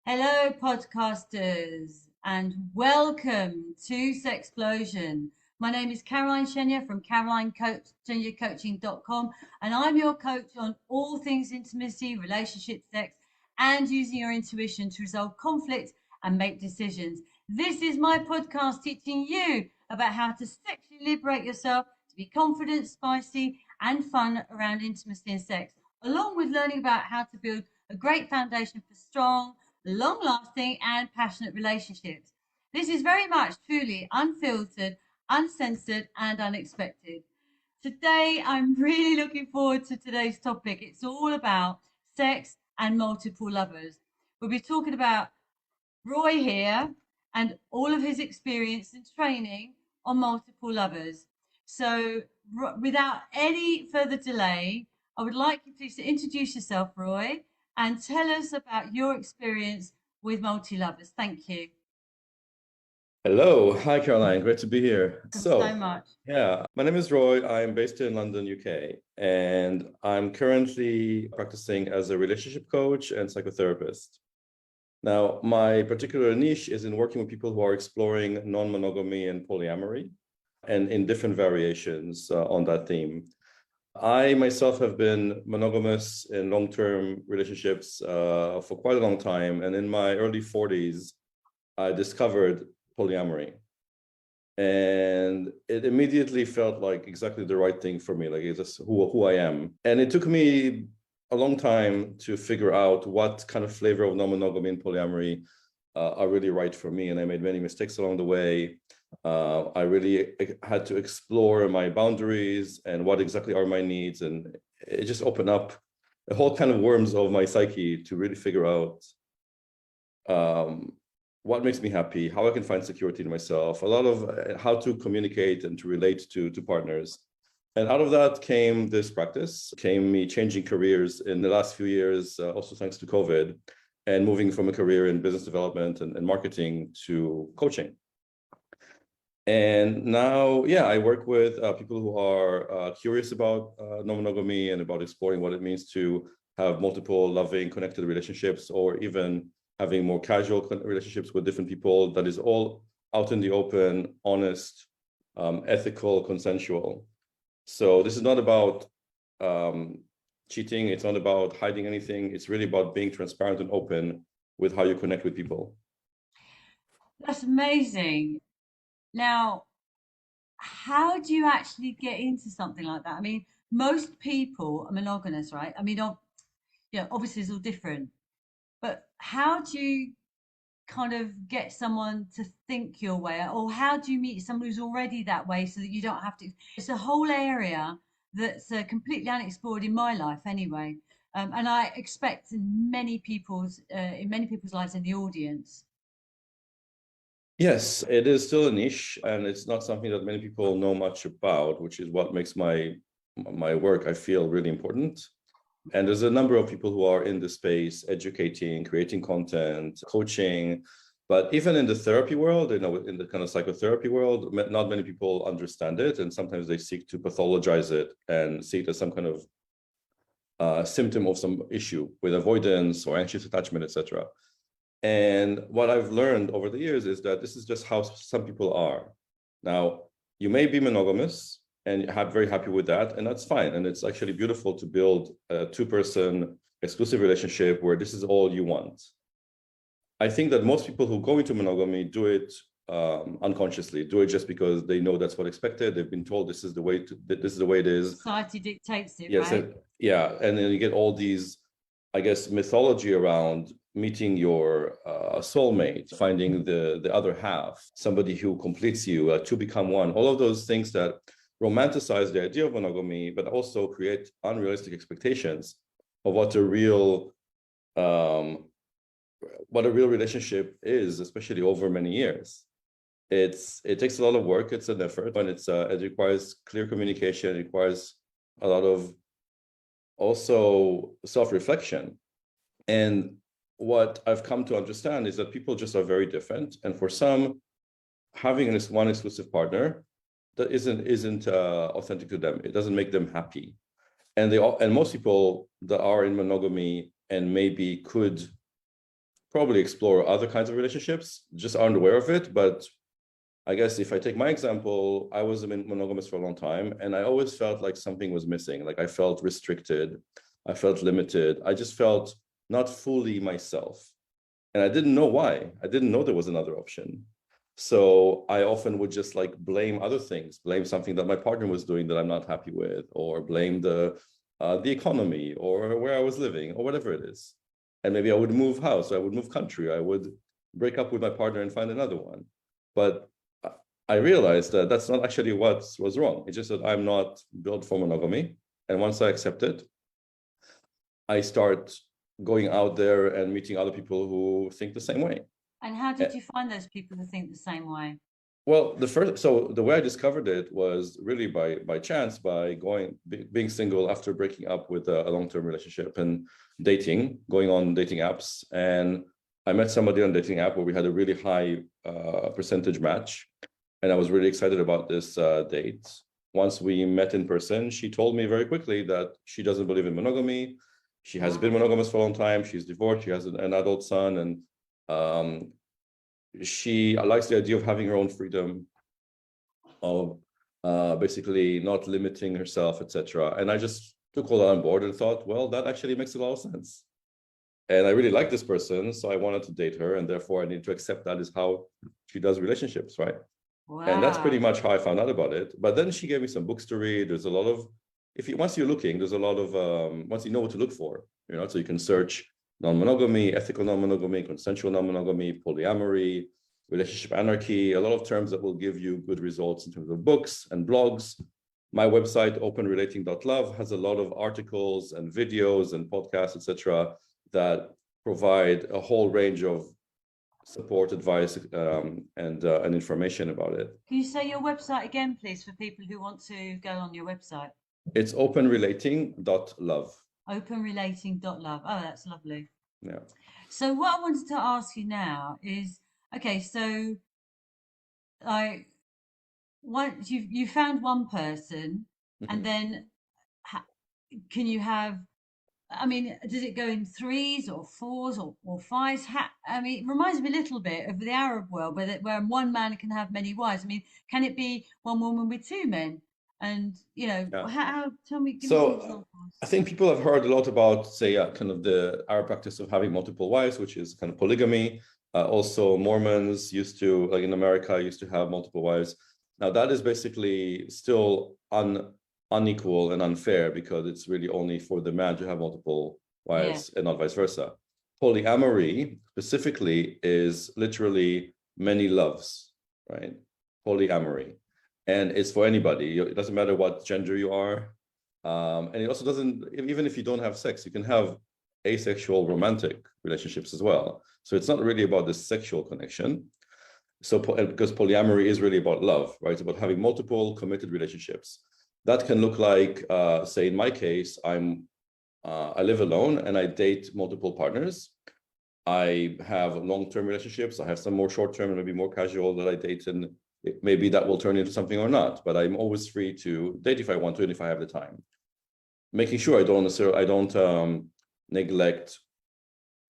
Hello, podcasters, and welcome to Sexplosion. My name is Caroline Chenier from CarolineChenierCoaching.com, and I'm your coach on all things intimacy, relationship, sex, and using your intuition to resolve conflict and make decisions. This is my podcast teaching you about how to sexually liberate yourself to be confident, spicy, and fun around intimacy and sex, along with learning about how to build a great foundation for strong, long-lasting and passionate relationships. This is very much truly unfiltered, uncensored and unexpected. Today, I'm really looking forward to today's topic. It's all about sex and multiple lovers. We'll be talking about Roy here and all of his experience and training on multiple lovers. So, without any further delay, I would like you please to introduce yourself, Roy, and tell us about your experience with multi-lovers. Thank you. Hello. Hi, Caroline. Great to be here. Thanks so much. My name is Roy. I'm based in London, UK, and I'm currently practicing as a relationship coach and psychotherapist. Now, my particular niche is in working with people who are exploring non-monogamy and polyamory, and in different variations on that theme. I myself have been monogamous in long-term relationships for quite a long time. And in my early 40s, I discovered polyamory. And it immediately felt like exactly the right thing for me, like it's just who I am. And it took me a long time to figure out what kind of flavor of non-monogamy and polyamory are really right for me. And I made many mistakes along the way. I really had to explore my boundaries and what exactly are my needs. And it just opened up a whole kind of worms of my psyche to really figure out what makes me happy, how I can find security in myself, a lot of how to communicate and to relate to partners. And out of that came this practice, came me changing careers in the last few years, also thanks to COVID, and moving from a career in business development and marketing to coaching. And now, I work with people who are curious about non-monogamy and about exploring what it means to have multiple loving, connected relationships, or even having more casual relationships with different people that is all out in the open, honest, ethical, consensual. So this is not about cheating. It's not about hiding anything. It's really about being transparent and open with how you connect with people. That's amazing. Now, how do you actually get into something like that? I mean, most people are monogamous, right? I mean, obviously it's all different, but how do you kind of get someone to think your way, or how do you meet someone who's already that way so that you don't have to? It's a whole area that's completely unexplored in my life anyway, and I expect in many people's lives in the audience. Yes, it is still a niche, and it's not something that many people know much about, which is what makes my work, I feel, really important. And there's a number of people who are in the space, educating, creating content, coaching. But even in the therapy world, in the kind of psychotherapy world, not many people understand it. And sometimes they seek to pathologize it and see it as some kind of symptom of some issue with avoidance or anxious attachment, etc. And what I've learned over the years is that this is just how some people are. Now, you may be monogamous and very happy with that, and that's fine. And it's actually beautiful to build a two-person exclusive relationship where this is all you want. I think that most people who go into monogamy do it unconsciously, do it just because they know that's what's expected. They've been told this is the way it is. Society dictates it, yes, right? And then you get all these, I guess, mythology around meeting your soulmate, finding the other half, somebody who completes you, to become one. All of those things that romanticize the idea of monogamy, but also create unrealistic expectations of what a real relationship is, especially over many years. It takes a lot of work. It's an effort, and it requires clear communication. It requires a lot of also self-reflection. And what I've come to understand is that people just are very different. And for some, having one exclusive partner that isn't authentic to them, it doesn't make them happy. And most people that are in monogamy and maybe could probably explore other kinds of relationships, just aren't aware of it. But I guess if I take my example, I was monogamous for a long time, and I always felt like something was missing. Like I felt restricted, I felt limited. I just felt not fully myself. And I didn't know why. I didn't know there was another option. So I often would just like blame other things, blame something that my partner was doing that I'm not happy with, or blame the economy or where I was living or whatever it is. And maybe I would move house, I would move country, I would break up with my partner and find another one. But I realized that that's not actually what was wrong. It's just that I'm not built for monogamy. And once I accept it, I start going out there and meeting other people who think the same way. And how did you find those people who think the same way? Well, the way I discovered it was really by chance, by being single after breaking up with a long-term relationship and dating, going on dating apps. And I met somebody on a dating app where we had a really high percentage match. And I was really excited about this date. Once we met in person, she told me very quickly that she doesn't believe in monogamy. She has been monogamous for a long time. She's divorced. She has an adult son, and she likes the idea of having her own freedom, of basically not limiting herself, etc. And I just took all that on board and thought, well, that actually makes a lot of sense. And I really like this person, so I wanted to date her, and therefore I need to accept that is how she does relationships, right? Wow. And that's pretty much how I found out about it. But then she gave me some books to read. There's a lot of, once you're looking, there's a lot of, once you know what to look for, so you can search non-monogamy, ethical non-monogamy, consensual non-monogamy, polyamory, relationship anarchy, a lot of terms that will give you good results in terms of books and blogs. My website, openrelating.love, has a lot of articles and videos and podcasts, etc., that provide a whole range of support, advice, and information about it. Can you say your website again, please, for people who want to go on your website? It's openrelating.love. Openrelating.love. Oh, that's lovely. Yeah. So what I wanted to ask you now is, okay, so once you found one person, and then can you have, I mean, does it go in threes or fours or fives? I mean, it reminds me a little bit of the Arab world where one man can have many wives. I mean, can it be one woman with two men? And, how tell me, give me some examples. I think people have heard a lot about, say, kind of the Arab practice of having multiple wives, which is kind of polygamy. Also, Mormons used to, like in America, used to have multiple wives. Now, that is basically still unequal and unfair because it's really only for the man to have multiple wives and not vice versa. Polyamory specifically is literally many loves, right? Polyamory. And it's for anybody. It doesn't matter what gender you are. And it also doesn't, even if you don't have sex, you can have asexual romantic relationships as well. So it's not really about the sexual connection. So because polyamory is really about love, right? It's about having multiple committed relationships. That can look like, say, in my case, I live alone and I date multiple partners. I have long-term relationships. I have some more short-term and maybe more casual that I date, and maybe that will turn into something or not. But I'm always free to date if I want to and if I have the time. Making sure I don't neglect,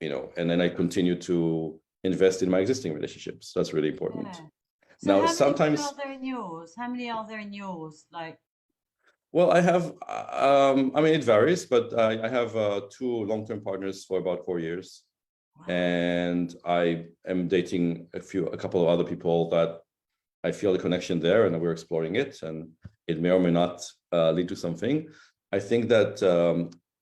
and then I continue to invest in my existing relationships. That's really important. Yeah. So now, how sometimes. many are there in yours? How many are there in yours? Like. Well, I have, I mean, it varies, but I have 2 long-term partners for about 4 years. Wow. And I am dating a couple of other people that I feel the connection there, and we're exploring it, and it may or may not lead to something. I think that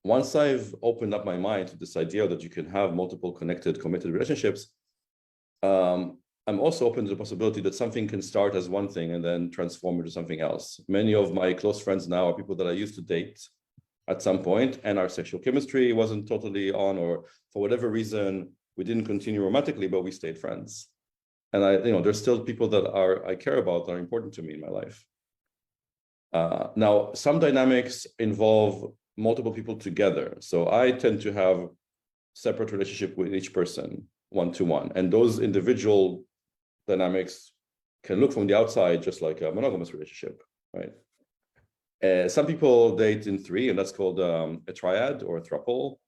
once I've opened up my mind to this idea that you can have multiple connected, committed relationships, I'm also open to the possibility that something can start as one thing and then transform into something else. Many of my close friends now are people that I used to date at some point, and our sexual chemistry wasn't totally on, or for whatever reason, we didn't continue romantically, but we stayed friends. And there's still people that I care about, that are important to me in my life. Now, some dynamics involve multiple people together. So I tend to have separate relationship with each person, one-to-one. And those individual dynamics can look from the outside just like a monogamous relationship, right? Some people date in 3, and that's called a triad or a throuple.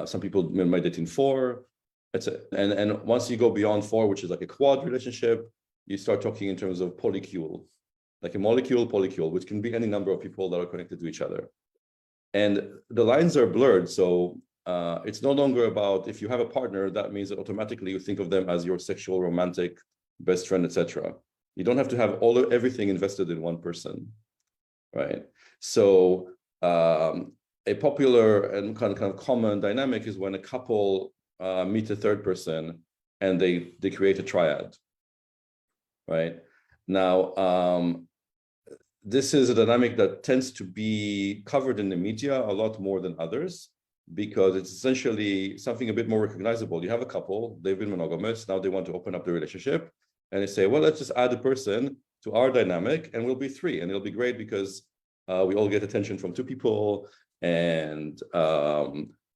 Some people might date in 4. That's it. And once you go beyond 4, which is like a quad relationship, you start talking in terms of polycule, like a molecule, which can be any number of people that are connected to each other. And the lines are blurred. So it's no longer about, if you have a partner, that means that automatically you think of them as your sexual, romantic, best friend, etc. You don't have to have everything invested in one person, right? So a popular and kind of common dynamic is when a couple meet a third person and they create a triad, right? Now, this is a dynamic that tends to be covered in the media a lot more than others, because it's essentially something a bit more recognizable. You have a couple, they've been monogamous, now they want to open up the relationship, and they say, well, let's just add a person to our dynamic and we'll be 3, and it'll be great because we all get attention from 2 people, and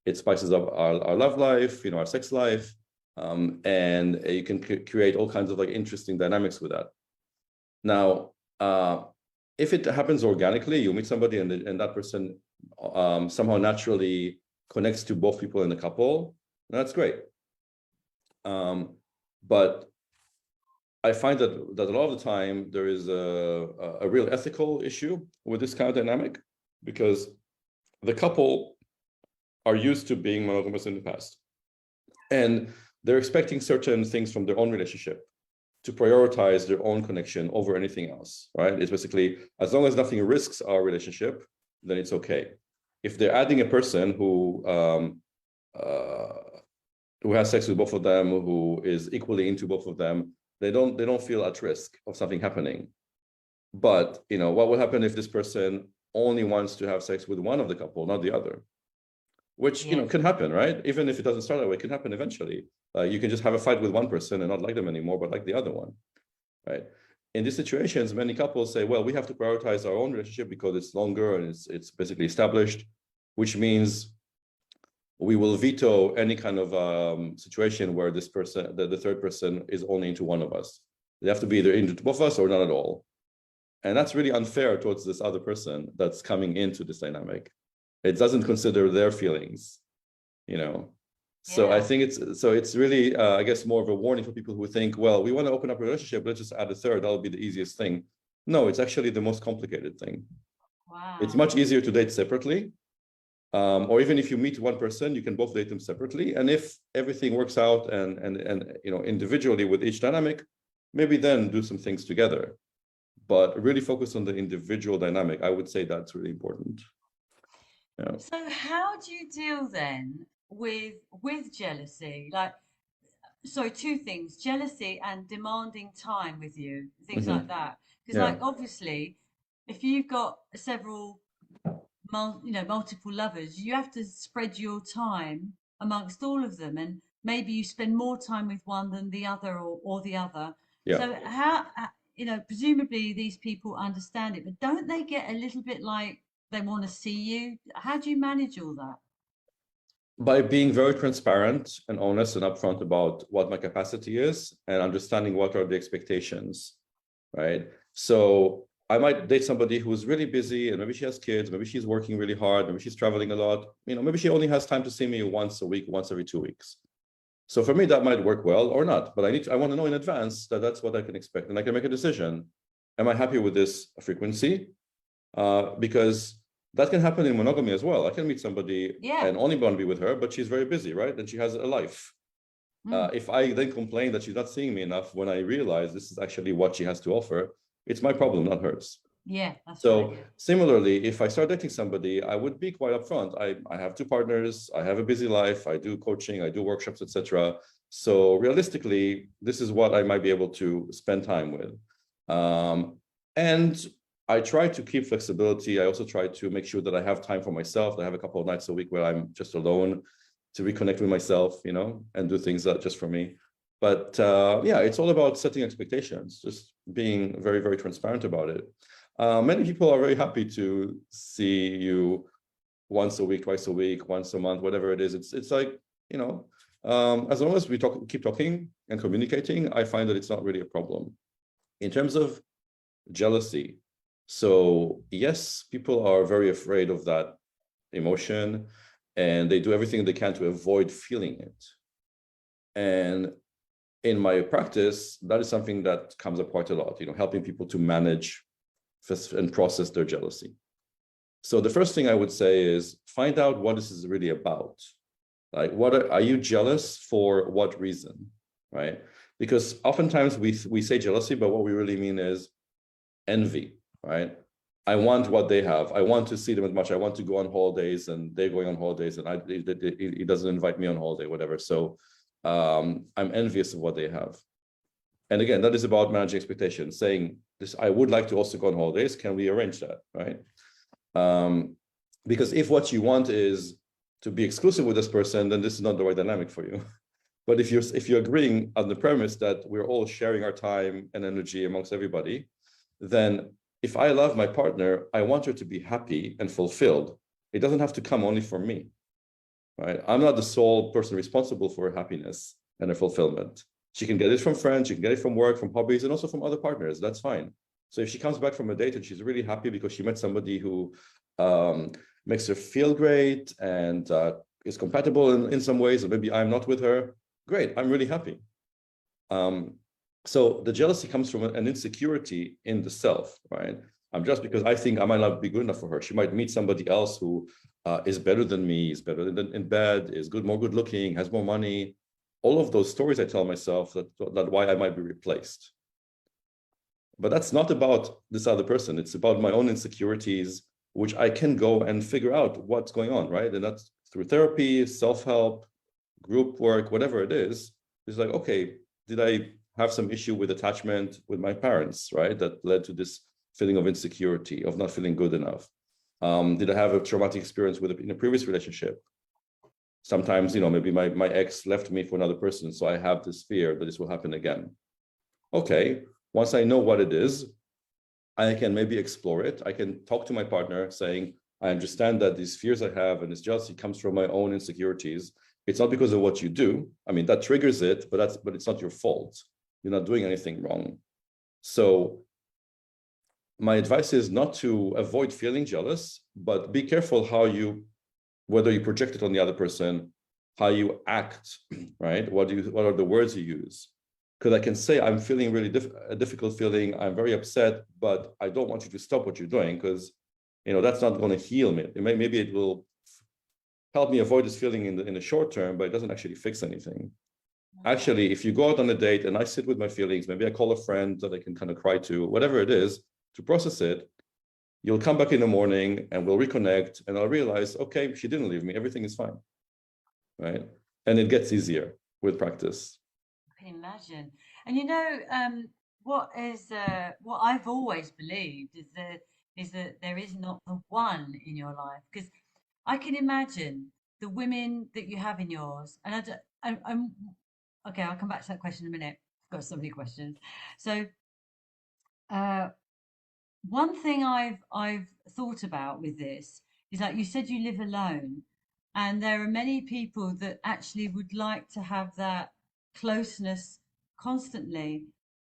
it spices up our love life, our sex life, and you can create all kinds of like interesting dynamics with that. Now, if it happens organically, you meet somebody and that person somehow naturally connects to both people in the couple, that's great. But I find that a lot of the time there is a real ethical issue with this kind of dynamic, because the couple are used to being monogamous in the past, and they're expecting certain things from their own relationship to prioritize their own connection over anything else, right? It's basically, as long as nothing risks our relationship, then it's okay. If they're adding a person who has sex with both of them, who is equally into both of them, they don't feel at risk of something happening. But what will happen if this person only wants to have sex with one of the couple, not the other? Which can happen, right? Even if it doesn't start that way, it can happen eventually. You can just have a fight with one person and not like them anymore, but like the other one, right? In these situations, many couples say, well, we have to prioritize our own relationship because it's longer and it's basically established, which means we will veto any kind of situation where this person, the third person, is only into one of us. They have to be either into both of us or not at all. And that's really unfair towards this other person that's coming into this dynamic. It doesn't consider their feelings, So I think it's really, I guess, more of a warning for people who think, well, we want to open up a relationship, let's just add a third, that'll be the easiest thing. No, it's actually the most complicated thing. Wow. It's much easier to date separately. Or even if you meet one person, you can both date them separately. And if everything works out and individually with each dynamic, maybe then do some things together. But really focus on the individual dynamic. I would say that's really important. Yeah. So how do you deal then with jealousy? So 2 things: jealousy and demanding time with you, things like that. Because obviously, if you've got several multiple lovers, you have to spread your time amongst all of them, and maybe you spend more time with one than the other, or the other. So how, presumably these people understand it, but don't they get a little bit like they want to see you? How do you manage all that? By being very transparent and honest and upfront about what my capacity is and understanding what are the expectations, right? So I might date somebody who's really busy and maybe she has kids, maybe she's working really hard, maybe she's traveling a lot, maybe she only has time to see me once a week, once every 2 weeks. So for me, that might work well or not, but I want to know in advance that that's what I can expect, and I can make a decision. Am I happy with this frequency? Because that can happen in monogamy as well. I can meet somebody and only want to be with her, but she's very busy, right? And she has a life. If I then complain that she's not seeing me enough when I realize this is actually what she has to offer, it's my problem, not hers. Yeah, that's so right. Similarly, if I start dating somebody, I would be quite upfront. I have 2 partners, I have a busy life, I do coaching, I do workshops, etc. So realistically, this is what I might be able to spend time with. And I try to keep flexibility. I also try to make sure that I have time for myself. I have a couple of nights a week where I'm just alone to reconnect with myself, and do things that just for me. But it's all about setting expectations, just being very, very transparent about it. Many people are very happy to see you once a week, twice a week, once a month, whatever it is. It's like, as long as we keep talking and communicating, I find that it's not really a problem. In terms of jealousy, so yes, people are very afraid of that emotion and they do everything they can to avoid feeling it. And in my practice, that is something that comes up quite a lot, helping people to manage and process their jealousy. So the first thing I would say is find out what this is really about. Like, are you jealous for what reason, right? Because oftentimes we say jealousy, but what we really mean is envy, right? I want what they have. I want to see them as much. I want to go on holidays, and they're going on holidays, and he doesn't invite me on holiday, whatever. So I'm envious of what they have. And again, that is about managing expectations, saying this, I would like to also go on holidays. Can we arrange that, right? Because if what you want is to be exclusive with this person, then this is not the right dynamic for you. But if you're agreeing on the premise that we're all sharing our time and energy amongst everybody, then if I love my partner, I want her to be happy and fulfilled. It doesn't have to come only from me, right? I'm not the sole person responsible for her happiness and her fulfillment. She can get it from friends, she can get it from work, from hobbies, and also from other partners. That's fine. So if she comes back from a date and she's really happy because she met somebody who makes her feel great and is compatible in some ways, or maybe I'm not with her, great, I'm really happy. So the jealousy comes from an insecurity in the self, right? I'm just because I think I might not be good enough for her. She might meet somebody else who is better than me, is better than in bed, is more good looking, has more money. All of those stories I tell myself that why I might be replaced. But that's not about this other person. It's about my own insecurities, which I can go and figure out what's going on, right? And that's through therapy, self-help, group work, whatever it is. It's like, okay, did I have some issue with attachment with my parents, right? That led to this feeling of insecurity, of not feeling good enough. Did I have a traumatic experience in a previous relationship? Sometimes, maybe my ex left me for another person, so I have this fear that this will happen again. Okay, once I know what it is, I can maybe explore it. I can talk to my partner saying, I understand that these fears I have and this jealousy comes from my own insecurities. It's not because of what you do. I mean, that triggers it, but it's not your fault. You're not doing anything wrong. So my advice is not to avoid feeling jealous, but be careful whether you project it on the other person, how you act, right? What are the words you use? Because I can say, I'm feeling really a difficult feeling. I'm very upset, but I don't want you to stop what you're doing because, that's not going to heal me. Maybe it will help me avoid this feeling in the short term, but it doesn't actually fix anything. Actually, if you go out on a date and I sit with my feelings, maybe I call a friend that I can kind of cry to, whatever it is, to process it, you'll come back in the morning and we'll reconnect and I'll realize, okay, she didn't leave me. Everything is fine, right? And it gets easier with practice. I can imagine. And what I've always believed is that there is not the one in your life, because I can imagine the women that you have in yours, and I'm okay. I'll come back to that question in a minute. I've got so many questions. So, one thing I've thought about with this is, like you said, you live alone, and there are many people that actually would like to have that closeness constantly,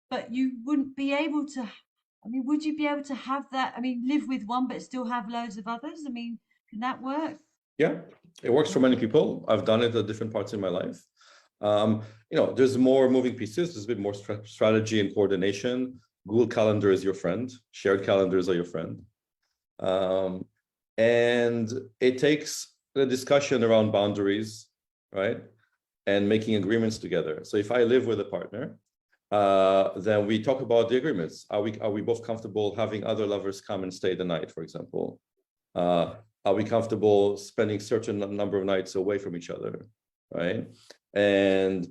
but you wouldn't be able to. I mean, would you be able to have that? I mean, live with one but still have loads of others? I mean, can that work? Yeah, it works for many people. I've done it at different parts in my life. There's more moving pieces. There's a bit more strategy and coordination. Google Calendar is your friend. Shared calendars are your friend. And it takes a discussion around boundaries, right? And making agreements together. So if I live with a partner, then we talk about the agreements. Are we both comfortable having other lovers come and stay the night, for example? Are we comfortable spending certain number of nights away from each other, right? And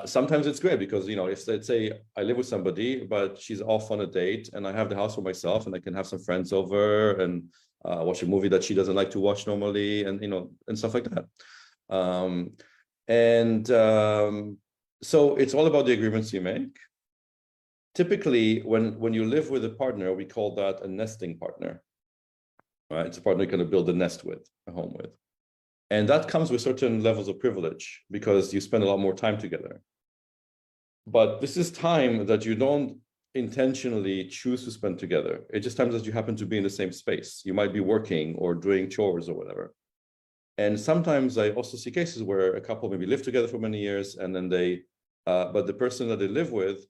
sometimes it's great because, if let's say I live with somebody, but she's off on a date and I have the house for myself and I can have some friends over and watch a movie that she doesn't like to watch normally and, and stuff like that. So it's all about the agreements you make. Typically, when you live with a partner, we call that a nesting partner. Right? It's a partner you're going to build a nest with, a home with. And that comes with certain levels of privilege because you spend a lot more time together. But this is time that you don't intentionally choose to spend together. It's just times that you happen to be in the same space. You might be working or doing chores or whatever. And sometimes I also see cases where a couple maybe live together for many years, and then but the person that they live with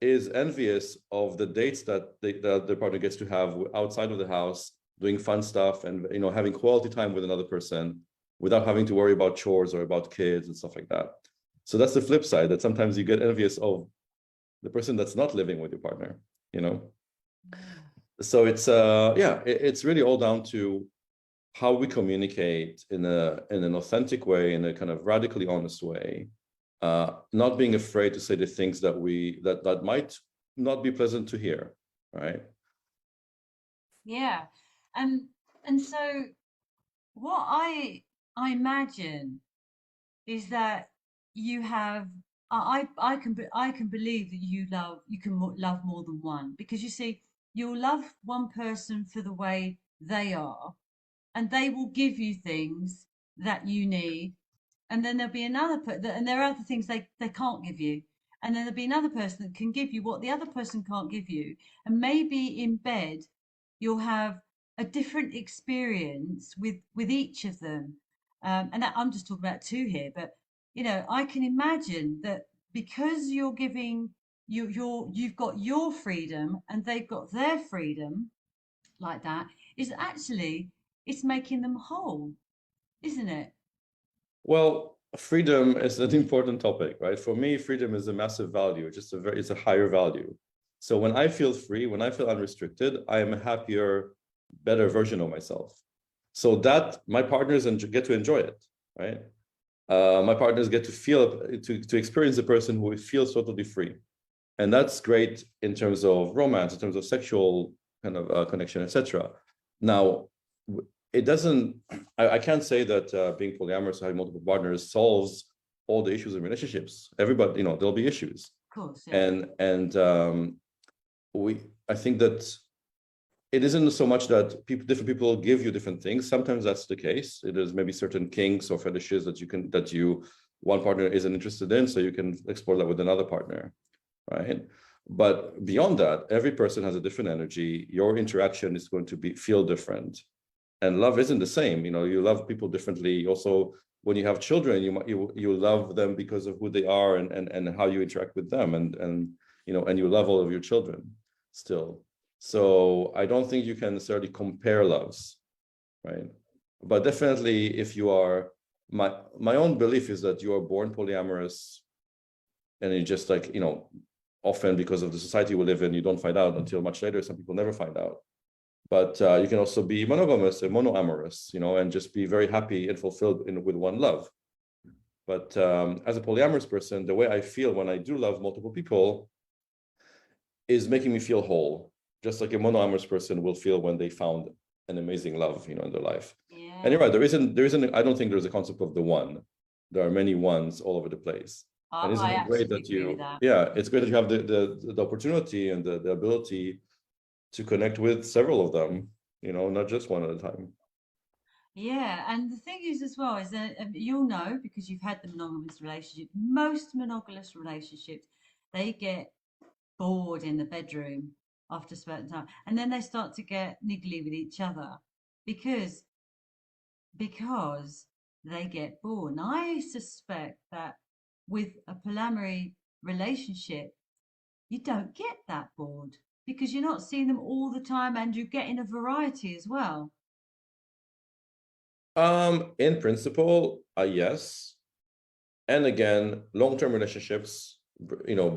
is envious of the dates that that their partner gets to have outside of the house, doing fun stuff and having quality time with another person without having to worry about chores or about kids and stuff like that. So that's the flip side, that sometimes you get envious of the person that's not living with your partner, So it's it's really all down to how we communicate in an authentic way, in a kind of radically honest way, not being afraid to say the things that might not be pleasant to hear, right? Yeah. And so what I imagine is that you have I can believe that you can love more than one, because you see, you'll love one person for the way they are, and they will give you things that you need, and then there'll be and there are other things they can't give you, and then there'll be another person that can give you what the other person can't give you, and maybe in bed you'll have a different experience with each of them. And I'm just talking about two here, but I can imagine that because you've got your freedom and they've got their freedom, like that, is actually, it's making them whole, isn't it? Well, freedom is an important topic, right? For me, freedom is a massive value. It's a higher value. So when I feel free, when I feel unrestricted, I am a happier, better version of myself. So that my partners get to enjoy it, right? My partners get to experience a person who feels totally free, and that's great in terms of romance, in terms of sexual kind of connection, etc. Now, it doesn't. I can't say that being polyamorous or having multiple partners solves all the issues in relationships. Everybody, there'll be issues, Of course, yeah. and I think that it isn't so much that different people give you different things. Sometimes that's the case. It is maybe certain kinks or fetishes that one partner isn't interested in, so you can explore that with another partner, right? But beyond that, every person has a different energy. Your interaction is going to feel different, and love isn't the same. You love people differently. Also, when you have children, you love them because of who they are and how you interact with them, and you love all of your children still. So I don't think you can necessarily compare loves, right? But definitely, if you are, my own belief is that you are born polyamorous, and you just often because of the society we live in, you don't find out until much later. Some people never find out. But you can also be monogamous and monoamorous, and just be very happy and fulfilled with one love. But as a polyamorous person, the way I feel when I do love multiple people is making me feel whole, just like a monoamorous person will feel when they found an amazing love, in their life. Yeah. And you're right, there isn't. I don't think there's a concept of the one. There are many ones all over the place. And isn't it great that agree with that. Yeah, it's great that you have the opportunity and the ability to connect with several of them, not just one at a time. Yeah, and the thing is as well is that you'll know, because you've had the monogamous relationship. Most monogamous relationships, they get bored in the bedroom after a certain time, and then they start to get niggly with each other because because they get bored. And I suspect that with a polyamory relationship, you don't get that bored because you're not seeing them all the time, and you're getting a variety as well. In principle, yes. And again, long-term relationships,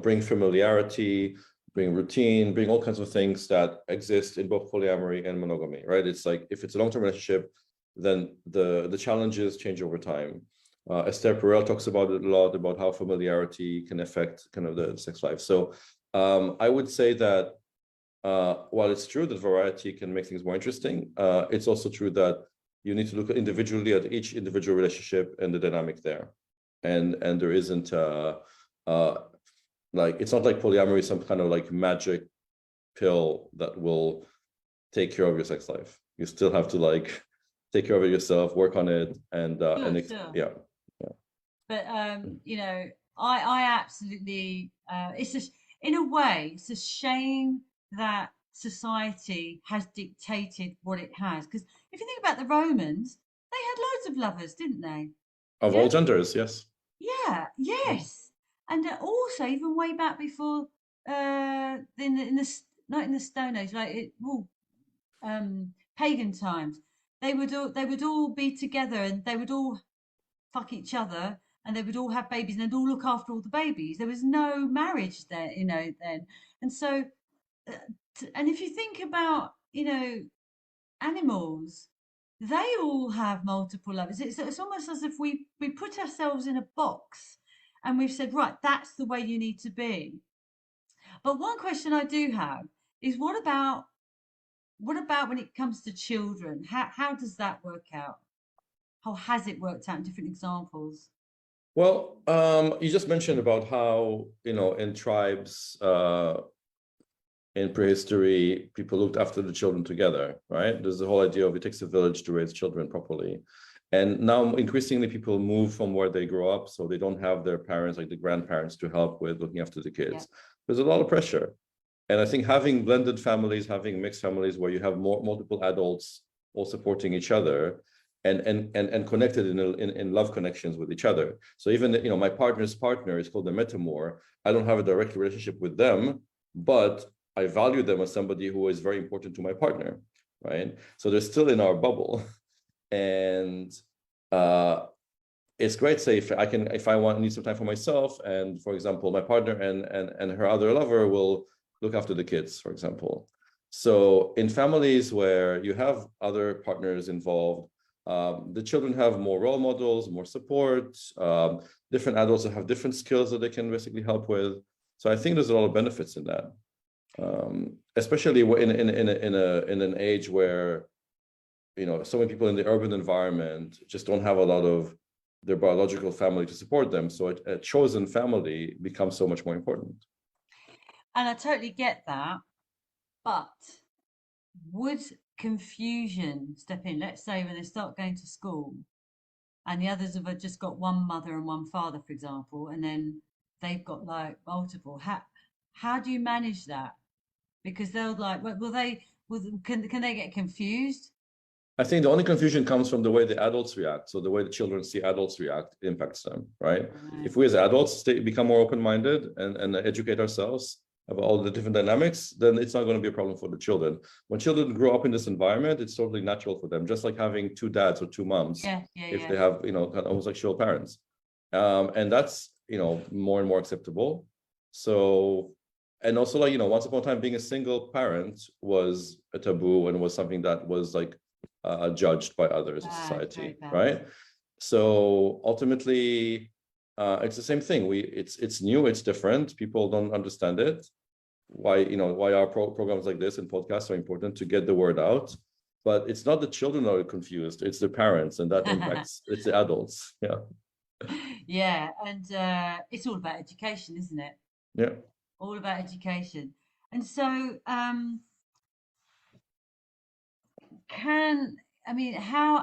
bring familiarity, bring routine, bring all kinds of things that exist in both polyamory and monogamy, right? It's like if it's a long-term relationship, then the challenges change over time. Esther Perel talks about it a lot, about how familiarity can affect kind of the sex life. So I would say that while it's true that variety can make things more interesting, it's also true that you need to look individually at each individual relationship and the dynamic there. And there isn't it's not like polyamory is some kind of like magic pill that will take care of your sex life. You still have to take care of it yourself, work on it, and Sure. yeah. But I absolutely, it's just, in a way, it's a shame that society has dictated what it has. Because if you think about the Romans, they had loads of lovers, didn't they? Of Yeah, all genders, yes. yeah, yes. And also, even way back before, not in the Stone Age, like pagan times, they would all be together, and they would all fuck each other, and they would all have babies, and they'd all look after all the babies. There was no marriage there, then. And so, and if you think about, animals, they all have multiple lovers. It's almost as if we put ourselves in a box, and we've said, right, that's the way you need to be. But one question I do have is, what about when it comes to children? How does that work out? How has it worked out in different examples? Well, you just mentioned about how, in tribes, in prehistory, people looked after the children together, right? There's the whole idea of it takes a village to raise children properly. And now increasingly people move from where they grow up, so they don't have their parents, like the grandparents, to help with looking after the kids. Yeah. There's a lot of pressure. And I think having blended families, having mixed families where you have multiple adults all supporting each other and connected in love connections with each other. So even, my partner's partner is called a metamor. I don't have a direct relationship with them, but I value them as somebody who is very important to my partner, right? So they're still in our bubble. And it's great, say, if I need some time for myself, and for example, my partner and her other lover will look after the kids, for example. So in families where you have other partners involved, the children have more role models, more support, different adults that have different skills that they can basically help with. So I think there's a lot of benefits in that, especially in an age where, so many people in the urban environment just don't have a lot of their biological family to support them. So a chosen family becomes so much more important. And I totally get that, but would confusion step in? Let's say when they start going to school, and the others have just got one mother and one father, for example, and then they've got like multiple. How do you manage that? Because they'll like, can they get confused? I think the only confusion comes from the way the adults react. So the way the children see adults react impacts them, right? Right. If we as adults become more open-minded and educate ourselves about all the different dynamics, then it's not going to be a problem for the children. When children grow up in this environment, it's totally natural for them, just like having two dads or two moms, if they have, kind of homosexual parents. And that's, more and more acceptable. So, and also like, once upon a time, being a single parent was a taboo and was something that was like, judged by others in society, right? So ultimately, it's the same thing. It's new, it's different. People don't understand it. Why our programs like this and podcasts are important to get the word out. But it's not the children that are confused; it's the parents, and that impacts. It's the adults. Yeah. Yeah, and it's all about education, isn't it? Yeah. All about education, and so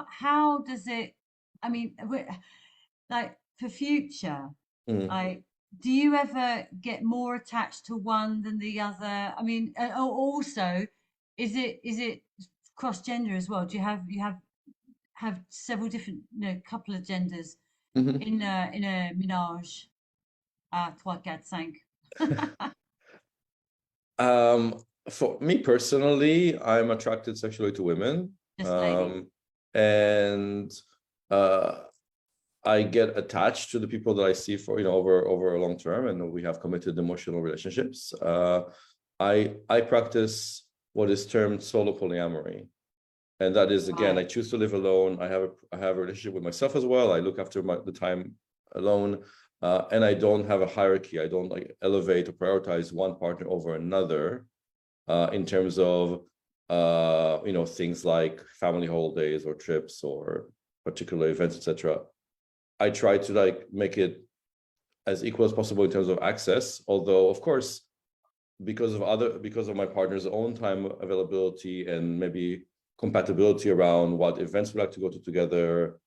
how does it, I mean, like for future, like, do you ever get more attached to one than the other? I mean, also, is it cross gender as well? Do you have several different, couple of genders Mm-hmm. in a ménage à trois, quatre, cinq? For me personally, I'm attracted sexually to women. Just ladies. And I get attached to the people that I see for, over a long term, and we have committed emotional relationships. I practice what is termed solo polyamory. And that is, again, I choose to live alone. I have a relationship with myself as well. I look after the time alone. And I don't have a hierarchy. I don't like elevate or prioritize one partner over another in terms of things like family holidays or trips or particular events, etc. I try to like make it as equal as possible in terms of access. Although, of course, because of my partner's own time availability and maybe compatibility around what events we like to go to together,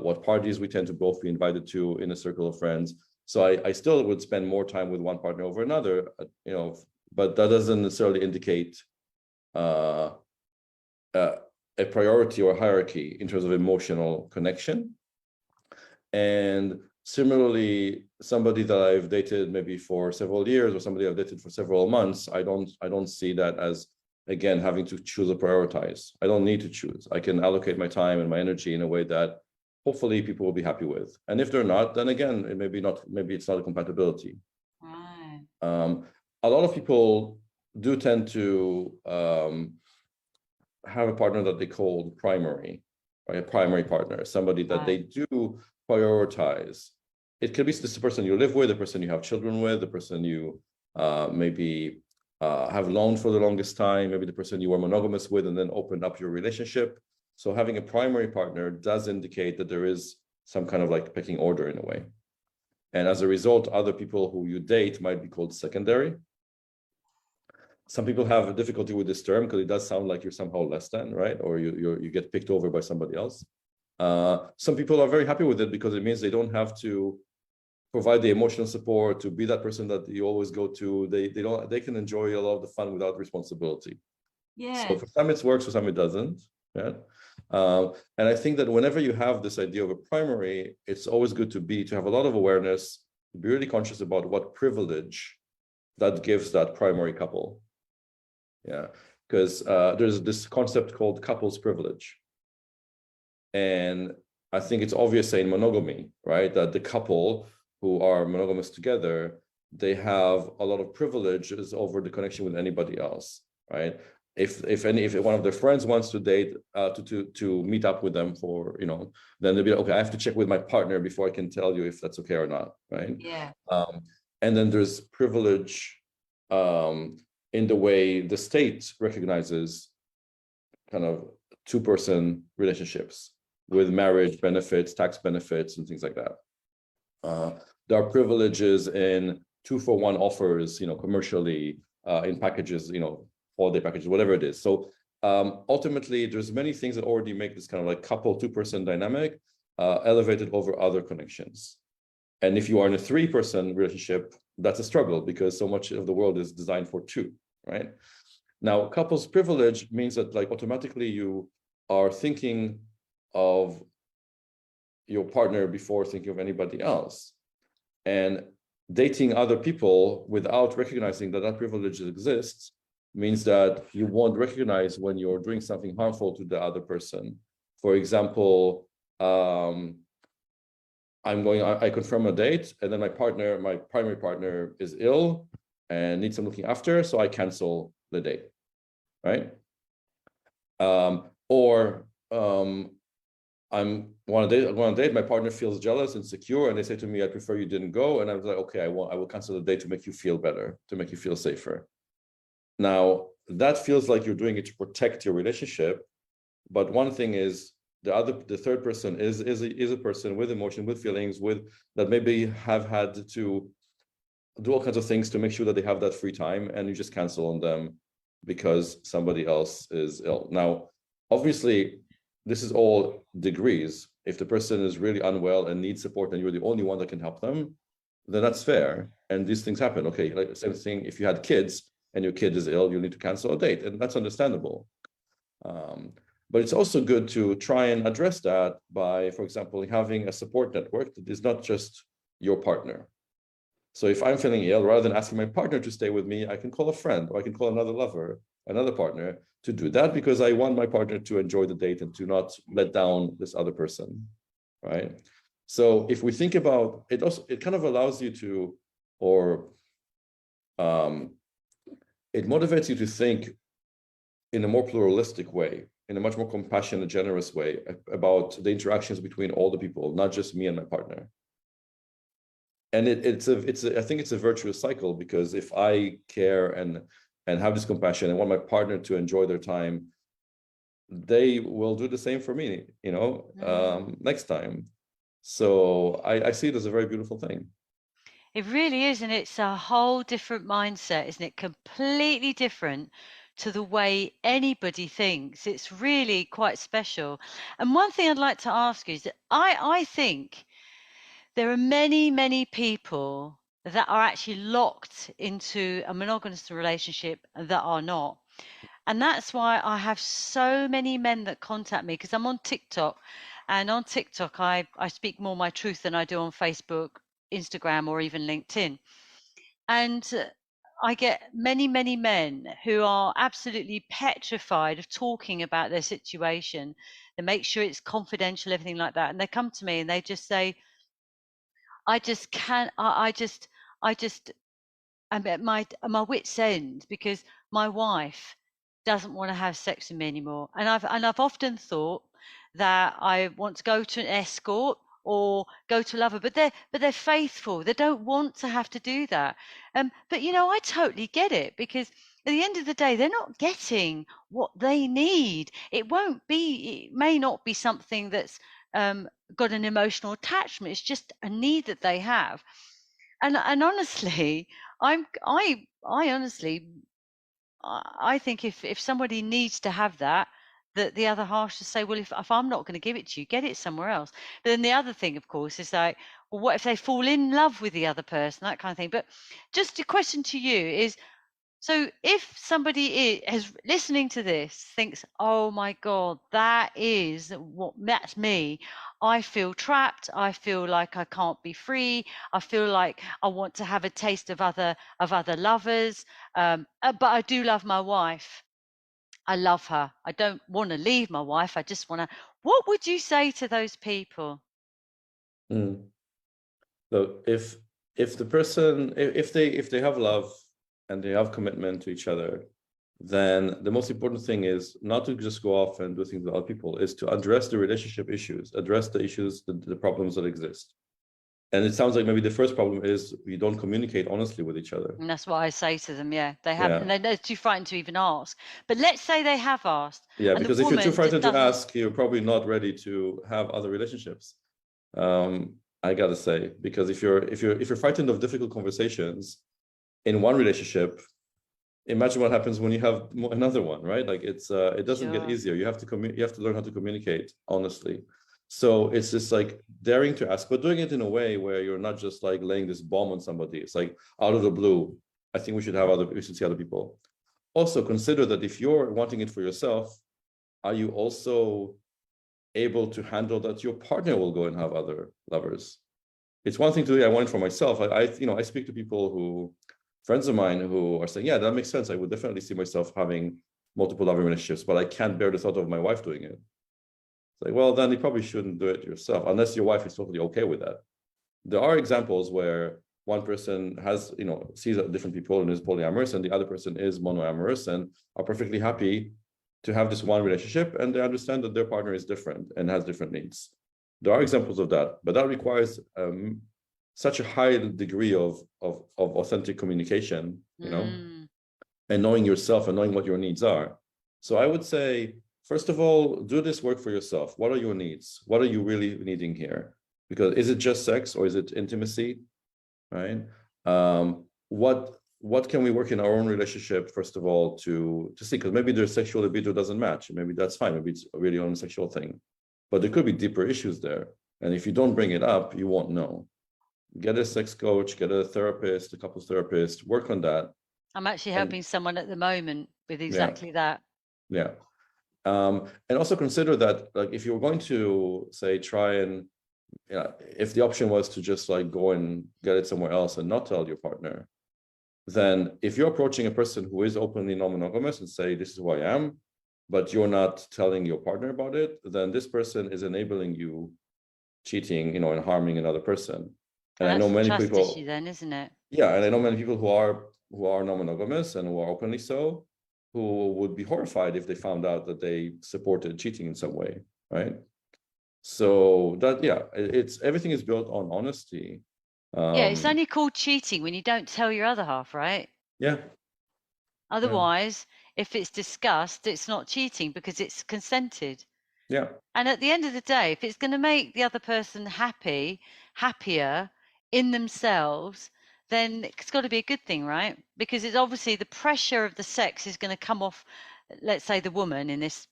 what parties we tend to both be invited to in a circle of friends. So I still would spend more time with one partner over another, but that doesn't necessarily indicate a priority or hierarchy in terms of emotional connection. And similarly, somebody that I've dated maybe for several years or somebody I've dated for several months, I don't see that as, again, having to choose or prioritize. I don't need to choose. I can allocate my time and my energy in a way that hopefully people will be happy with. And if they're not, then again, maybe it's not a compatibility. Right. A lot of people do tend to have a partner that they call primary, right? A primary partner, somebody that they do prioritize. It could be the person you live with, the person you have children with, the person you maybe have known for the longest time, maybe the person you were monogamous with and then opened up your relationship. So having a primary partner does indicate that there is some kind of like pecking order in a way. And as a result, other people who you date might be called secondary. Some people have a difficulty with this term because it does sound like you're somehow less than, right? Or you get picked over by somebody else. Some people are very happy with it because it means they don't have to provide the emotional support to be that person that you always go to. They can enjoy a lot of the fun without responsibility. Yeah. So for some it works, for some it doesn't. Yeah. And I think that whenever you have this idea of a primary, it's always good to have a lot of awareness, be really conscious about what privilege that gives that primary couple. Yeah, because there's this concept called couples privilege. And I think it's obvious in monogamy, right, that the couple who are monogamous together, they have a lot of privileges over the connection with anybody else, right? If one of their friends wants to date, to meet up with them for, then they'll be like, okay, I have to check with my partner before I can tell you if that's okay or not, right? Yeah. And then there's privilege in the way the state recognizes kind of two-person relationships with marriage benefits, tax benefits, and things like that. There are privileges in 2-for-1 offers, commercially, in packages, holiday packages, whatever it is. So ultimately, there's many things that already make this kind of like couple 2-person dynamic elevated over other connections. And if you are in a 3-person relationship, that's a struggle because so much of the world is designed for 2, right? Now, couples privilege means that like automatically you are thinking of your partner before thinking of anybody else. And dating other people without recognizing that that privilege exists means that you won't recognize when you're doing something harmful to the other person. For example, I confirm a date and then my primary partner is ill and needs some looking after, so I cancel the date, right? I'm on a date, my partner feels jealous, insecure, and they say to me, I prefer you didn't go. And I was like, okay, I will cancel the date to make you feel better, to make you feel safer. Now, that feels like you're doing it to protect your relationship. But one thing is the third person is a person with emotion, with feelings, that maybe have had to do all kinds of things to make sure that they have that free time, and you just cancel on them because somebody else is ill. Now, obviously, this is all degrees. If the person is really unwell and needs support and you're the only one that can help them, then that's fair. And these things happen. Okay, like the same thing, if you had kids and your kid is ill, you need to cancel a date, and that's understandable. But it's also good to try and address that by, for example, having a support network that is not just your partner. So if I'm feeling ill, rather than asking my partner to stay with me, I can call a friend or I can call another lover, another partner to do that because I want my partner to enjoy the date and to not let down this other person, right? So if we think about it, also it kind of allows you to, or it motivates you to think in a more pluralistic way, in a much more compassionate, generous way about the interactions between all the people, not just me and my partner. And I think it's a virtuous cycle, because if I care and have this compassion and want my partner to enjoy their time, they will do the same for me, next time. So I see it as a very beautiful thing. It really is, and it's a whole different mindset, isn't it? Completely different to the way anybody thinks. It's really quite special. And one thing I'd like to ask you is that I think there are many, many people that are actually locked into a monogamous relationship that are not. And that's why I have so many men that contact me, because I'm on TikTok, and on TikTok I speak more my truth than I do on Facebook, Instagram, or even LinkedIn. And I get many, many men who are absolutely petrified of talking about their situation. They make sure it's confidential, everything like that. And they come to me and they just say, I just can't, I just, I'm at my wit's end, because my wife doesn't want to have sex with me anymore. And I've often thought that I want to go to an escort or go to a lover, but they're faithful. They don't want to have to do that. But I totally get it, because at the end of the day, they're not getting what they need. It may not be something that's got an emotional attachment. It's just a need that they have. And honestly, I honestly, I think if somebody needs to have that, that the other half should say, well, if I'm not going to give it to you, get it somewhere else. But then the other thing, of course, is like, well, what if they fall in love with the other person, that kind of thing. But just a question to you is, so if somebody is listening to this, thinks, oh my God, that's me. I feel trapped. I feel like I can't be free. I feel like I want to have a taste of other lovers. But I do love my wife. I love her. I don't want to leave my wife. I just want to. What would you say to those people? So if the person, if they have love and they have commitment to each other, then the most important thing is not to just go off and do things with other people, is to address the relationship issues, address the issues, the problems that exist. And it sounds like maybe the first problem is you don't communicate honestly with each other. And that's what I say to them. Yeah, they haven't, Yeah. and they're too frightened to even ask. But let's say they have asked. Yeah, And the because if you're too woman frightened to doesn't. ask, you're probably not ready to have other relationships. I gotta say, because if you're frightened of difficult conversations in one relationship, imagine what happens when you have another one, right? Like it doesn't get Sure. easier. You have to learn how to communicate honestly. So it's just like daring to ask, but doing it in a way where you're not just like laying this bomb on somebody. It's like out of the blue, I think we should see other people. Also consider that if you're wanting it for yourself, are you also able to handle that your partner will go and have other lovers? It's one thing to do, I want it for myself. I speak to people who, friends of mine who are saying, yeah, that makes sense. I would definitely see myself having multiple loving relationships, but I can't bear the thought of my wife doing it. It's like, well, then you probably shouldn't do it yourself, unless your wife is totally okay with that. There are examples where one person has, sees different people and is polyamorous, and the other person is monoamorous and are perfectly happy to have this one relationship, and they understand that their partner is different and has different needs. There are examples of that, but that requires such a high degree of authentic communication, and knowing yourself and knowing what your needs are. So I would say, first of all, do this work for yourself. What are your needs? What are you really needing here? Because is it just sex or is it intimacy, right? What can we work in our own relationship, first of all, to see? Because maybe their sexual libido doesn't match. Maybe that's fine. Maybe it's a really own sexual thing. But there could be deeper issues there. And if you don't bring it up, you won't know. Get a sex coach, get a therapist, a couples therapist, work on that. I'm actually helping someone at the moment with exactly that. Yeah. And also consider that, like, if you're going to say, try and, if the option was to just like go and get it somewhere else and not tell your partner, then if you're approaching a person who is openly non-monogamous and say, this is who I am, but you're not telling your partner about it, then this person is enabling you cheating, and harming another person. And I know many people. Trust issue then, isn't it? Yeah, and I know many people who are non-monogamous and who are openly so, who would be horrified if they found out that they supported cheating in some way, right? So that, yeah, it's everything is built on honesty. Yeah, it's only called cheating when you don't tell your other half, right? Yeah. Otherwise, if it's discussed, it's not cheating because it's consented. Yeah. And at the end of the day, if it's going to make the other person happier in themselves, then it's got to be a good thing, right? Because it's obviously the pressure of the sex is going to come off. Let's say the woman in this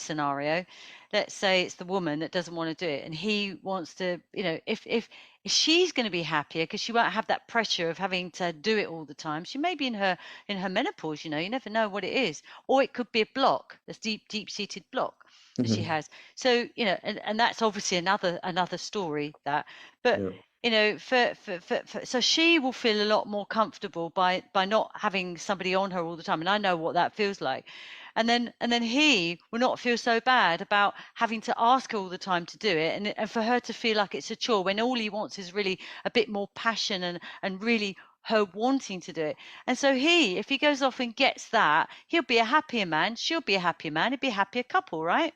scenario, let's say it's the woman that doesn't want to do it, and he wants to, if she's going to be happier because she won't have that pressure of having to do it all the time. She may be in her menopause, you never know what it is, or it could be a block, a deep seated block that she has. So and that's obviously another story, that, but so she will feel a lot more comfortable by not having somebody on her all the time, and I know what that feels like. And then he will not feel so bad about having to ask her all the time to do it, and for her to feel like it's a chore when all he wants is really a bit more passion and really her wanting to do it. And so if he goes off and gets that, he'll be a happier man, she'll be a happier man, it'd be a happier couple, right?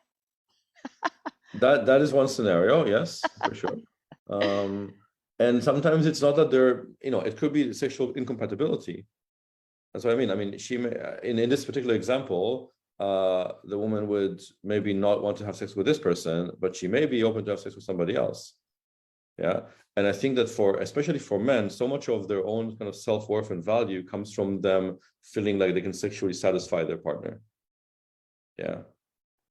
That is one scenario, yes, for sure. And sometimes it's not that they're, it could be sexual incompatibility. That's what I mean. I mean, she may, in this particular example, the woman would maybe not want to have sex with this person, but she may be open to have sex with somebody else. Yeah. And I think that especially for men, so much of their own kind of self-worth and value comes from them feeling like they can sexually satisfy their partner. Yeah.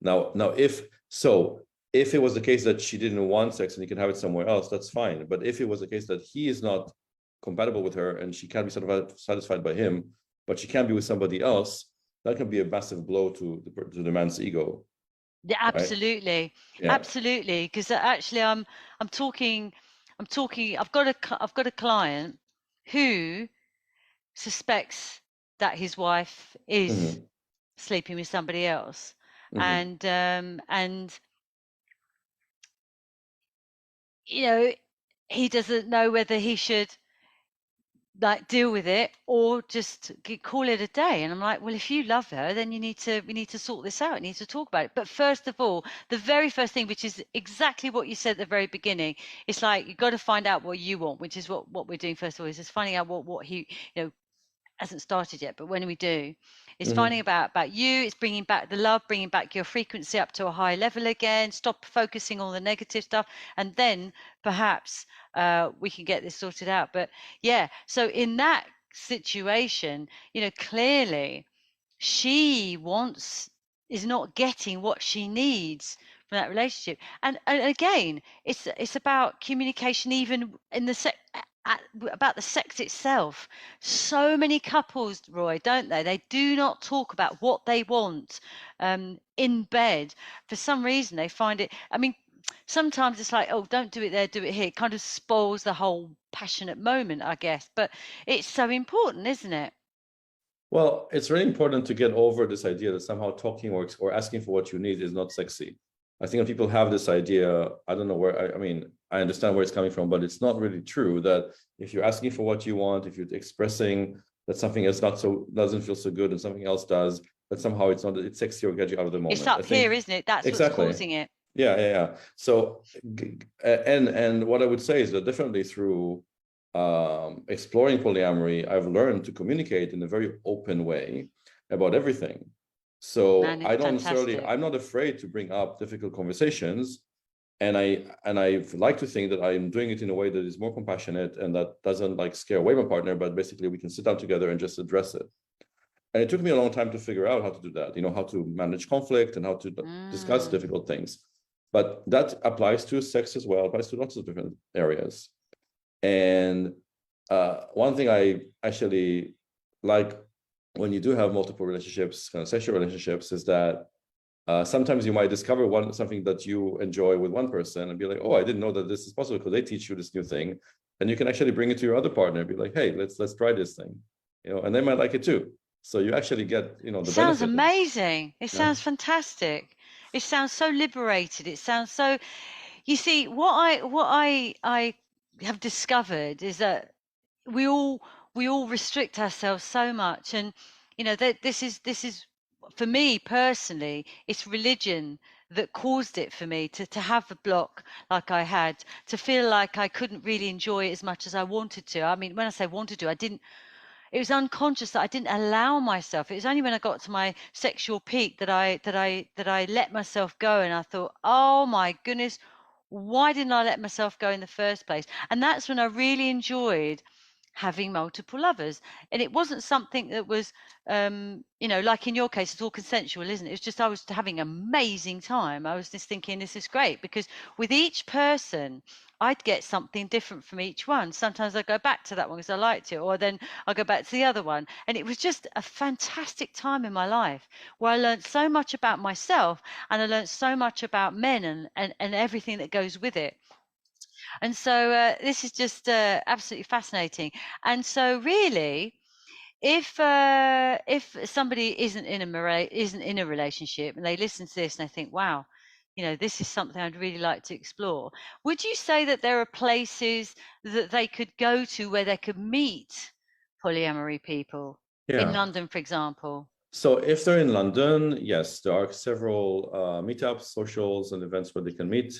Now, if it was the case that she didn't want sex and he can have it somewhere else, that's fine. But if it was the case that he is not compatible with her and she can't be satisfied by him, but she can be with somebody else, that can be a massive blow to the man's ego. Yeah, absolutely. Right? Yeah. Absolutely. Because actually I'm talking, I've got a client who suspects that his wife is sleeping with somebody else. And he doesn't know whether he should deal with it or just call it a day. And I'm like, well, if you love her, then we need to sort this out. We need to talk about it. But first of all, the very first thing, which is exactly what you said at the very beginning, it's like you've got to find out what you want, which is what we're doing first of all, is just finding out what he hasn't started yet, but when we do, it's finding about you, it's bringing back the love, bringing back your frequency up to a high level again, stop focusing on the negative stuff, and then perhaps we can get this sorted out. But yeah, so in that situation, clearly she is not getting what she needs from that relationship. And again, it's about communication, even in the about the sex itself. So many couples, Roy, don't they? They do not talk about what they want in bed. For some reason, they find it. I mean, sometimes it's like, oh, don't do it there, do it here. It kind of spoils the whole passionate moment, I guess. But it's so important, isn't it? Well, it's really important to get over this idea that somehow talking or asking for what you need is not sexy. I think when people have this idea, I don't know where, I mean, I understand where it's coming from, but it's not really true that if you're asking for what you want, if you're expressing that something is doesn't feel so good and something else does, that somehow it's sexy or get you out of the moment. It's up here, isn't it? That's exactly what's causing it. Yeah. So, and what I would say is that definitely through exploring polyamory, I've learned to communicate in a very open way about everything. So I don't necessarily, I'm not afraid to bring up difficult conversations. And I like to think that I'm doing it in a way that is more compassionate and that doesn't scare away my partner, but basically we can sit down together and just address it. And it took me a long time to figure out how to do that, how to manage conflict and how to discuss difficult things. But that applies to sex as well, applies to lots of different areas. And one thing I actually like when you do have multiple relationships, kind of sexual relationships, is that sometimes you might discover something that you enjoy with one person and be like, oh, I didn't know that this is possible, because they teach you this new thing. And you can actually bring it to your other partner and be like, hey, let's try this thing, and they might like it too. So you actually get, the benefit. Sounds amazing. It sounds fantastic. It sounds so liberated. It sounds so, you see, what I have discovered is that we all restrict ourselves so much. And, that this is for me personally, it's religion that caused it for me to have a block like I had, to feel like I couldn't really enjoy it as much as I wanted to. I mean, when I say wanted to, it was unconscious that I didn't allow myself. It was only when I got to my sexual peak that I let myself go, and I thought, oh my goodness, why didn't I let myself go in the first place? And that's when I really enjoyed having multiple lovers. And it wasn't something that was, like in your case, it's all consensual, isn't it? It's just I was having an amazing time. I was just thinking, this is great, because with each person, I'd get something different from each one. Sometimes I go back to that one because I liked it, or then I'll go back to the other one. And it was just a fantastic time in my life where I learned so much about myself, and I learned so much about men and everything that goes with it. And so this is just absolutely fascinating. And so really, if somebody isn't in a relationship and they listen to this and they think, wow, this is something I'd really like to explore, would you say that there are places that they could go to where they could meet polyamory people in London, for example? So if they're in London, yes, there are several meetups, socials, and events where they can meet.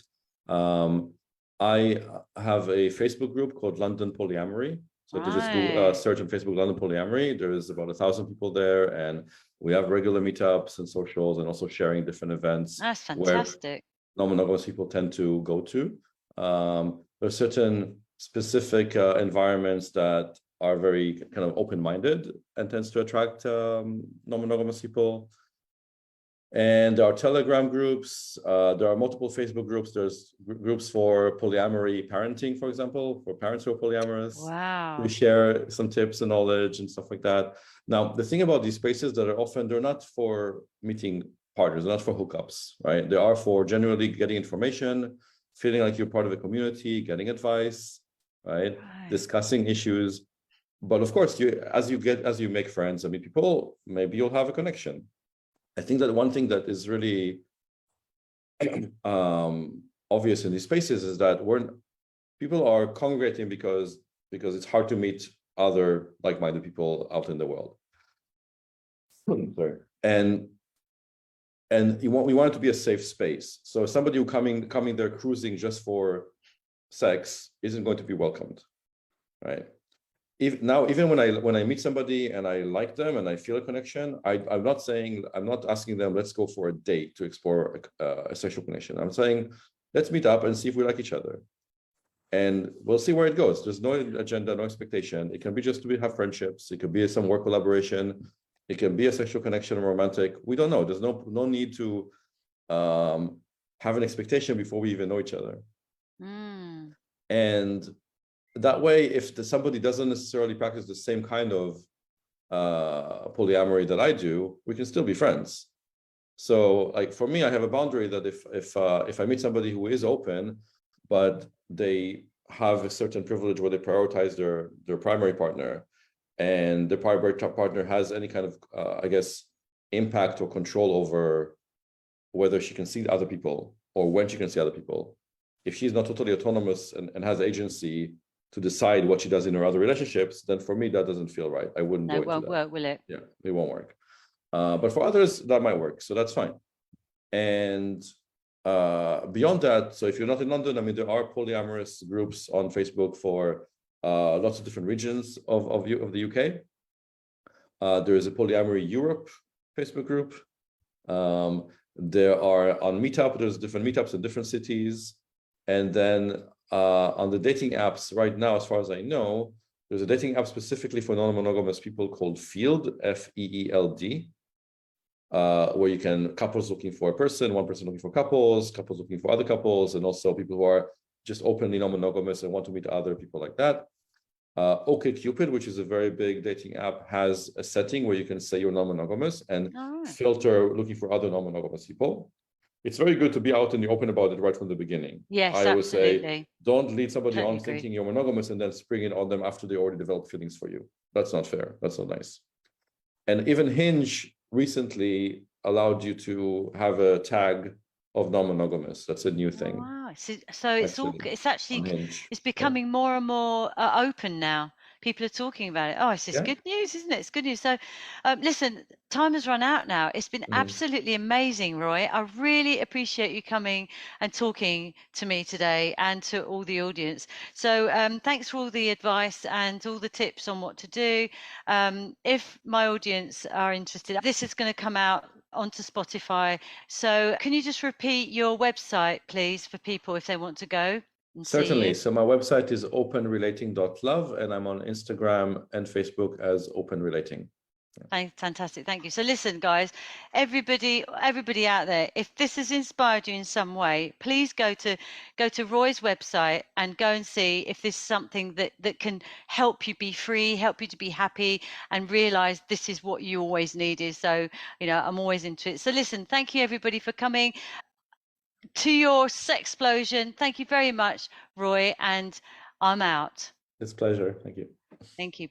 I have a Facebook group called London Polyamory. So if they just go, search on Facebook London Polyamory, there's about 1,000 people there, and we have regular meetups and socials, and also sharing different events. That's fantastic. Where non-monogamous people tend to go to. There are certain specific environments that are very kind of open-minded and tends to attract non-monogamous people. And there are Telegram groups. There are multiple Facebook groups. There's groups for polyamory parenting, for example, for parents who are polyamorous. Wow. We share some tips and knowledge and stuff like that. Now, the thing about these spaces that are often, they're not for meeting partners, they're not for hookups, right? They are for generally getting information, feeling like you're part of a community, getting advice, right? Discussing issues. But of course, as you make friends and meet people, maybe you'll have a connection. I think that one thing that is really obvious in these spaces is that people are congregating because it's hard to meet other like-minded people out in the world. Sorry. And we want it to be a safe space. So somebody who coming there cruising just for sex isn't going to be welcomed, right? Even when I meet somebody and I like them and I feel a connection, I'm not asking them, let's go for a date to explore a sexual connection. I'm saying, let's meet up and see if we like each other. And we'll see where it goes. There's no agenda, no expectation. It can be just to have friendships. It could be some work collaboration. It can be a sexual connection or romantic. We don't know. There's no need to have an expectation before we even know each other. And that way, if somebody doesn't necessarily practice the same kind of polyamory that I do, we can still be friends. So, like for me, I have a boundary that if I meet somebody who is open, but they have a certain privilege where they prioritize their primary partner, and the primary partner has any kind of impact or control over whether she can see other people or when she can see other people. If she's not totally autonomous and has agency to decide what she does in her other relationships, then for me, that doesn't feel right. I wouldn't go into that. It won't work, will it? Yeah, it won't work. But for others, that might work. So that's fine. And beyond that, so if you're not in London, I mean, there are polyamorous groups on Facebook for lots of different regions of the UK. There is a Polyamory Europe Facebook group. There are on Meetup, there's different meetups in different cities. And then on the dating apps right now, as far as I know, there's a dating app specifically for non-monogamous people called Field, F-E-E-L-D, where you can, couples looking for a person, one person looking for couples looking for other couples, and also people who are just openly non-monogamous and want to meet other people like that. OkCupid, which is a very big dating app, has a setting where you can say you're non-monogamous and filter looking for other non-monogamous people. It's very good to be out in the open about it right from the beginning. Yes, I always absolutely. say, don't lead somebody on thinking you're monogamous and then spring it on them after they already developed feelings for you. That's not fair. That's not nice. And even Hinge recently allowed you to have a tag of non-monogamous. That's a new thing. Wow. So it's becoming more and more open now. People are talking about it. Oh, it's just good news, isn't it? It's good news. So listen, time has run out now. It's been absolutely amazing, Roy. I really appreciate you coming and talking to me today and to all the audience. So thanks for all the advice and all the tips on what to do. If my audience are interested, this is going to come out onto Spotify. So can you just repeat your website, please, for people if they want to go? and see Certainly. you? So my website is openrelating.love, and I'm on Instagram and Facebook as openrelating. Fantastic, thank you. So listen, guys, everybody out there, if this has inspired you in some way, please go to Roy's website and go and see if there's something that can help you be free, help you to be happy, and realize this is what you always needed. So, you know, I'm always into it. So listen, thank you everybody for coming to your Sexplosion. Thank you very much, Roy, and I'm out. It's a pleasure. Thank you. Thank you.